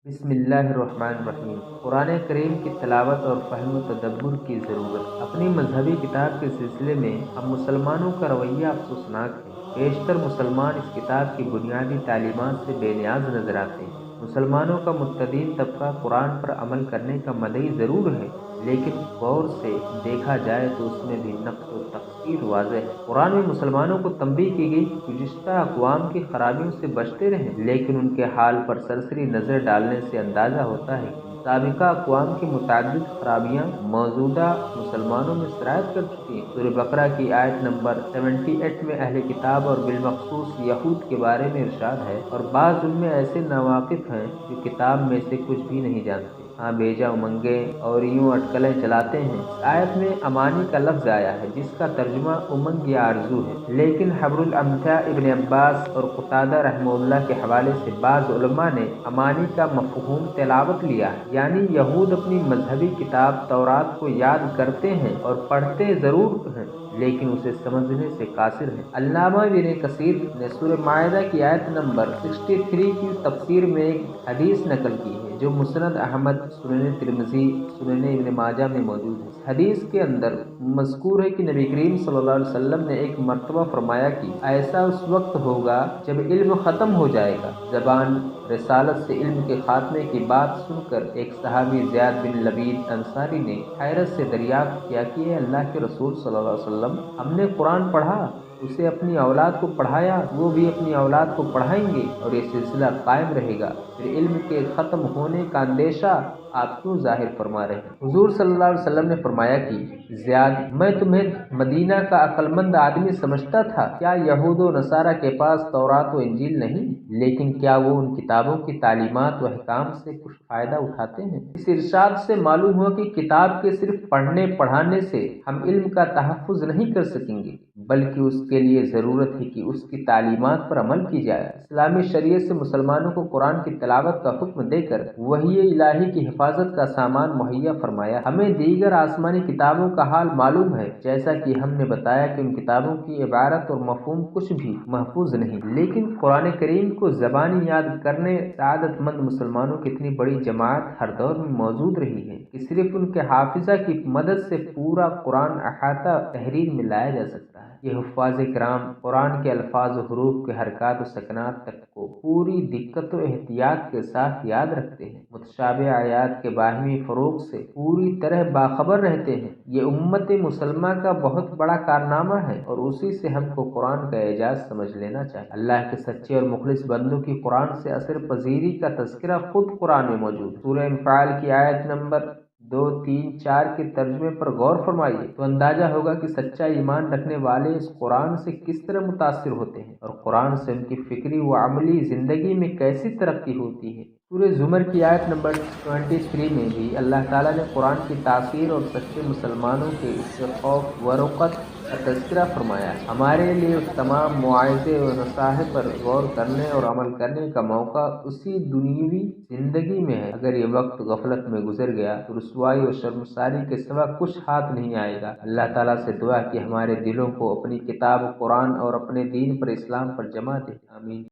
بسم اللہ الرحمن الرحیم۔ قرآن کریم کی تلاوت اور فہم و تدبر کی ضرورت۔ اپنی مذہبی کتاب کے سلسلے میں ہم مسلمانوں کا رویہ افسوسناک ہے۔ بیشتر مسلمان اس کتاب کی بنیادی تعلیمات سے بے نیاز نظر آتے ہیں۔ مسلمانوں کا متدین طبقہ قرآن پر عمل کرنے کا مدعی ضرور ہے، لیکن غور سے دیکھا جائے تو اس میں بھی نقص و تقصیر واضح ہے۔ قرآن میں مسلمانوں کو تنبیہ کی گئی کہ گزشتہ اقوام کی خرابیوں سے بچتے رہیں، لیکن ان کے حال پر سرسری نظر ڈالنے سے اندازہ ہوتا ہے کہ سابقہ اقوام کی متعدد خرابیاں موجودہ مسلمانوں میں سرایت کر چکی ہیں۔ سورہ بقرہ کی آیت نمبر 78 میں اہل کتاب اور بالمخصوص یہود کے بارے میں ارشاد ہے، اور بعض ان میں ایسے ناواقف ہیں جو کتاب میں سے کچھ بھی نہیں جانتے، ہاں بیجا امنگیں اور یوں اٹکلیں چلاتے ہیں۔ اس آیت میں امانی کا لفظ آیا ہے، جس کا ترجمہ امنگ یا آرزو ہے، لیکن حبر الامثا ابن عباس اور قتادہ رحمہ اللہ کے حوالے سے بعض علماء نے امانی کا مفہوم تلاوت لیا ہے، یعنی یہود اپنی مذہبی کتاب تورات کو یاد کرتے ہیں اور پڑھتے ضرور ہیں، لیکن اسے سمجھنے سے قاصر ہیں۔ علامہ ابن کثیر نے سورہ مائدہ کی آیت نمبر 63 کی تفسیر میں ایک حدیث نقل کی ہے، جو مسند احمد، سنن ترمذی، سنن ابن ماجہ میں موجود ہے۔ اس حدیث کے اندر مذکور ہے کہ نبی کریم صلی اللہ علیہ وسلم نے ایک مرتبہ فرمایا کہ ایسا اس وقت ہوگا جب علم ختم ہو جائے گا۔ زبان رسالت سے علم کے خاتمے کی بات سن کر ایک صحابی زیاد بن لبید انصاری نے حیرت سے دریافت کیا کہ اے اللہ کے رسول صلی اللہ علیہ وسلم، ہم نے قرآن پڑھا، اسے اپنی اولاد کو پڑھایا، وہ بھی اپنی اولاد کو پڑھائیں گے اور یہ سلسلہ قائم رہے گا، پھر علم کے ختم ہونے کا اندیشہ آپ کیوں ظاہر فرما رہے ہیں؟ حضور صلی اللہ علیہ وسلم نے فرمایا کہ زیاد، میں تمہیں مدینہ کا عقل مند آدمی سمجھتا تھا، کیا یہود و نصارہ کے پاس تورات و انجیل نہیں؟ لیکن کیا وہ ان کتابوں کی تعلیمات و احکام سے کچھ فائدہ اٹھاتے ہیں؟ اس ارشاد سے معلوم ہوا کہ کتاب کے صرف پڑھنے پڑھانے سے ہم علم کا تحفظ نہیں کر سکیں گے، بلکہ اس کے لیے ضرورت ہے کہ اس کی تعلیمات پر عمل کی جائے۔ اسلامی شریعت سے مسلمانوں کو قرآن کی تلاوت کا حکم دے کر وحی الہی کی حفاظت کا سامان مہیا فرمایا۔ ہمیں دیگر آسمانی کتابوں کا حال معلوم ہے، جیسا کہ ہم نے بتایا کہ ان کتابوں کی عبارت اور مفہوم کچھ بھی محفوظ نہیں، لیکن قرآن کریم کو زبانی یاد کرنے سعادت مند مسلمانوں کی اتنی بڑی جماعت ہر دور میں موجود رہی ہے کہ صرف ان کے حافظہ کی مدد سے پورا قرآن احاطہ تحریر میں لایا جا سکتا ہے۔ یہ حفاظ کرام قرآن کے الفاظ و حروف کے حرکات و سکنات تک کو پوری دقت و احتیاط کے ساتھ یاد رکھتے ہیں، متشابہ آیات کے باہمی فروغ سے پوری طرح باخبر رہتے ہیں۔ یہ امت مسلمہ کا بہت بڑا کارنامہ ہے اور اسی سے ہم کو قرآن کا اعجاز سمجھ لینا چاہیے۔ اللہ کے سچے اور مخلص بندوں کی قرآن سے اثر پذیری کا تذکرہ خود قرآن میں موجود ہے۔ سورہ انفال کی آیت نمبر 2، 3، 4 کے ترجمے پر غور فرمائیے تو اندازہ ہوگا کہ سچا ایمان رکھنے والے اس قرآن سے کس طرح متاثر ہوتے ہیں اور قرآن سے ان کی فکری و عملی زندگی میں کیسی ترقی ہوتی ہے۔ سورہ زمر کی آیت نمبر 23 میں بھی اللہ تعالیٰ نے قرآن کی تاثیر اور سچے مسلمانوں کے اس سے خوف و رقت کا تذکرہ فرمایا۔ ہمارے لیے اس تمام مواعظے و نصائح پر غور کرنے اور عمل کرنے کا موقع اسی دنیوی زندگی میں ہے۔ اگر یہ وقت غفلت میں گزر گیا تو رسوائی و شرمساری کے سوا کچھ ہاتھ نہیں آئے گا۔ اللہ تعالیٰ سے دعا کہ ہمارے دلوں کو اپنی کتاب قرآن اور اپنے دین پر، اسلام پر جمع دے۔ آمین۔